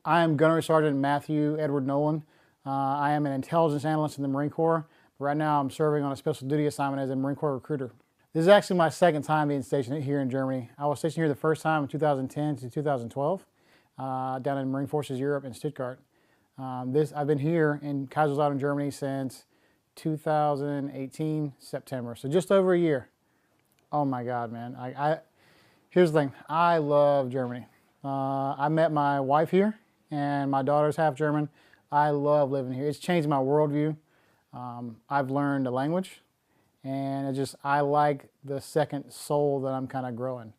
I am Gunnery Sergeant Mathew Edward Nolan. I am an intelligence analyst in the Marine Corps. Right now I'm serving on a special duty assignment as a Marine Corps recruiter. This is actually my second time being stationed here in Germany. I was stationed here the first time in 2010 to 2012 down in Marine Forces Europe in Stuttgart. I've been here in GySgt, Germany since 2018 September, so just over a year. Oh my God, man. Here's the thing, I love Germany. I met my wife here and my daughter's half German. I love living here. It's changed my worldview. I've learned a language and I like the second soul that I'm kind of growing.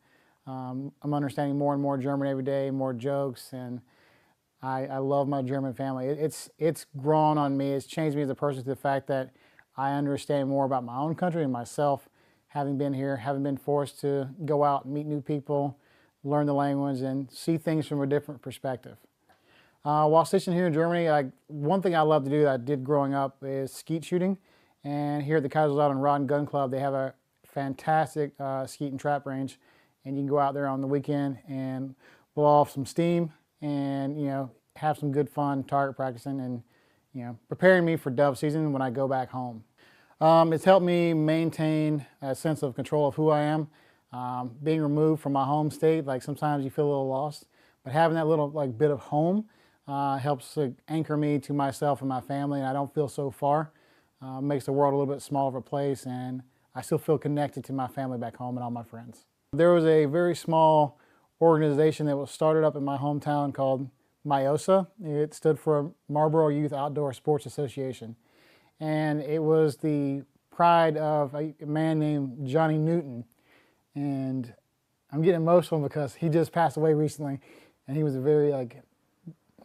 I'm understanding more and more German every day, more jokes, and I love my German family. It's grown on me. It's changed me as a person to the fact that I understand more about my own country and myself, having been here, having been forced to go out and meet new people, learn the language, and see things from a different perspective. While stationed here in Germany, one thing I love to do that I did growing up is skeet shooting. And here at the GySgt Rod and Gun Club, they have a fantastic skeet and trap range. And you can go out there on the weekend and blow off some steam and, have some good fun target practicing and, preparing me for dove season when I go back home. It's helped me maintain a sense of control of who I am. Being removed from my home state, sometimes you feel a little lost, but having that little bit of home helps anchor me to myself and my family, and I don't feel so far. Makes the world a little bit smaller of a place, and I still feel connected to my family back home and all my friends. There was a very small organization that was started up in my hometown called MYOSA. It stood for Marlboro Youth Outdoor Sports Association, and it was the pride of a man named Johnny Newton. And I'm getting emotional because he just passed away recently, and he was a very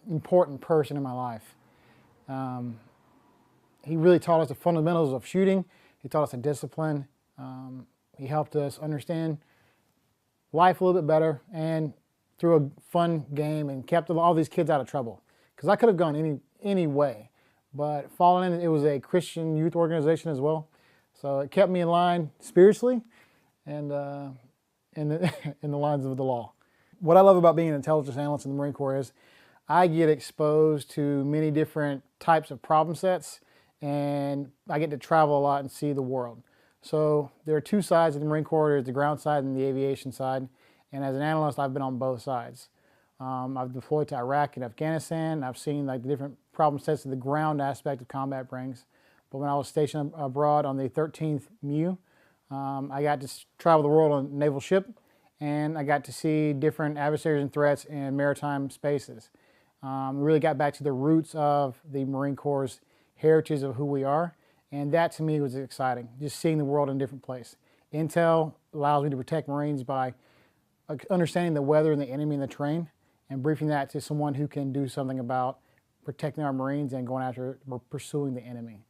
important person in my life. He really taught us the fundamentals of shooting. He taught us the discipline. He helped us understand life a little bit better, and through a fun game, and kept all these kids out of trouble. Because I could have gone any way, but falling in, it was a Christian youth organization as well. So it kept me in line spiritually and in the lines of the law. What I love about being an intelligence analyst in the Marine Corps is I get exposed to many different types of problem sets, and I get to travel a lot and see the world. So there are two sides of the Marine Corps. There's the ground side and the aviation side. And as an analyst, I've been on both sides. I've deployed to Iraq and Afghanistan. I've seen the different problem sets that the ground aspect of combat brings. But when I was stationed abroad on the 13th MEU, I got to travel the world on a naval ship, and I got to see different adversaries and threats in maritime spaces. Really got back to the roots of the Marine Corps' heritage of who we are, and that to me was exciting, just seeing the world in a different place. Intel allows me to protect Marines by understanding the weather and the enemy and the terrain, and briefing that to someone who can do something about protecting our Marines and going after or pursuing the enemy.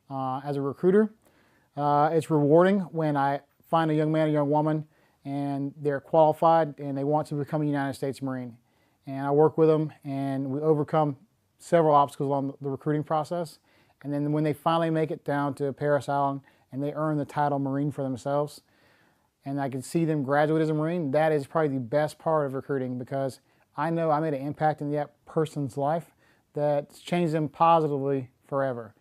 As a recruiter, it's rewarding when I find a young man or young woman and they're qualified and they want to become a United States Marine. And I work with them and we overcome several obstacles along the recruiting process. And then when they finally make it down to Paris Island and they earn the title Marine for themselves, and I can see them graduate as a Marine, that is probably the best part of recruiting, because I know I made an impact in that person's life that's changed them positively forever.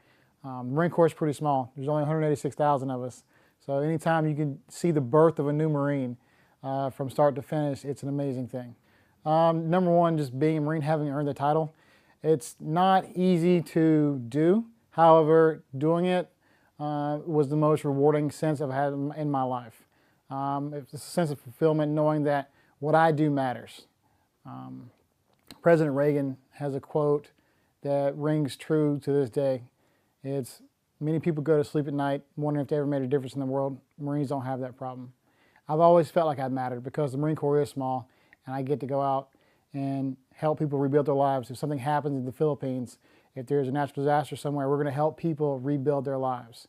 The Marine Corps is pretty small. There's only 186,000 of us. So anytime you can see the birth of a new Marine from start to finish, it's an amazing thing. Number one, just being a Marine, having earned the title. It's not easy to do. However, doing it was the most rewarding sense I've had in my life. It's a sense of fulfillment knowing that what I do matters. President Reagan has a quote that rings true to this day. It's, many people go to sleep at night wondering if they ever made a difference in the world. Marines don't have that problem. I've always felt like I've mattered because the Marine Corps is small, and I get to go out and help people rebuild their lives. If something happens in the Philippines, if there's a natural disaster somewhere, we're going to help people rebuild their lives.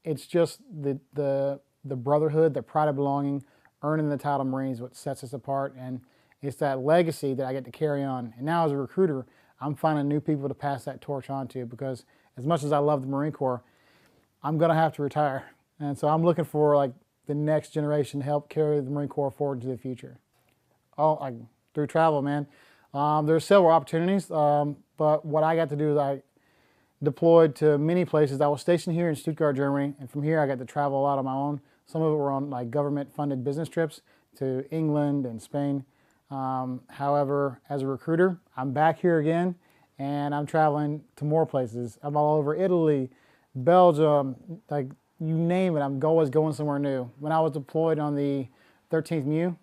It's just the brotherhood, the pride of belonging, earning the title Marine is what sets us apart, and it's that legacy that I get to carry on. And now as a recruiter, I'm finding new people to pass that torch on to, because as much as I love the Marine Corps, I'm going to have to retire. And so I'm looking for the next generation to help carry the Marine Corps forward into the future. Through travel, man. There's several opportunities, but what I got to do is I deployed to many places. I was stationed here in Stuttgart, Germany, and from here I got to travel a lot on my own. Some of it were on like government-funded business trips to England and Spain. However, as a recruiter, I'm back here again, and I'm traveling to more places. I'm all over Italy, Belgium, like you name it. I'm always going somewhere new. When I was deployed on the 13th MU,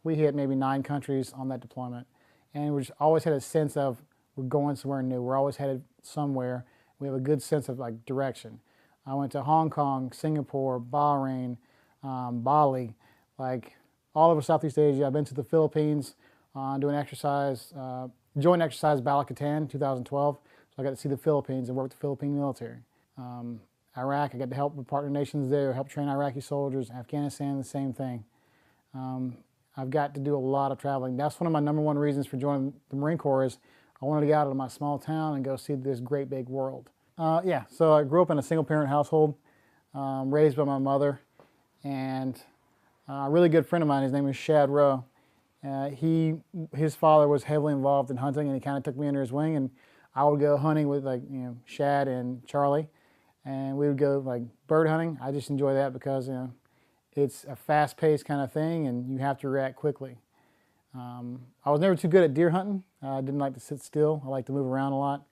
we hit maybe 9 countries on that deployment, and we always had a sense of we're going somewhere new. We're always headed somewhere. We have a good sense of like direction. I went to Hong Kong, Singapore, Bahrain, Bali, like all over Southeast Asia. I've been to the Philippines doing exercise, joint exercise Balakatan 2012. So I got to see the Philippines and work with the Philippine military. Iraq, I got to help with partner nations there, help train Iraqi soldiers. Afghanistan, the same thing. I've got to do a lot of traveling. That's one of my #1 reasons for joining the Marine Corps is I wanted to get out of my small town and go see this great big world. Yeah, so I grew up in a single parent household, raised by my mother, and a really good friend of mine, his name is Shad Rowe. His father was heavily involved in hunting, and he kind of took me under his wing, and I would go hunting with Shad and Charlie, and we would go like bird hunting. I just enjoy that because it's a fast-paced kind of thing, and you have to react quickly. I was never too good at deer hunting. I didn't like to sit still. I like to move around a lot.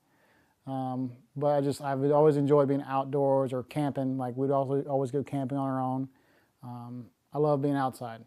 But I've always enjoyed being outdoors or camping. Like we'd always go camping on our own. I love being outside.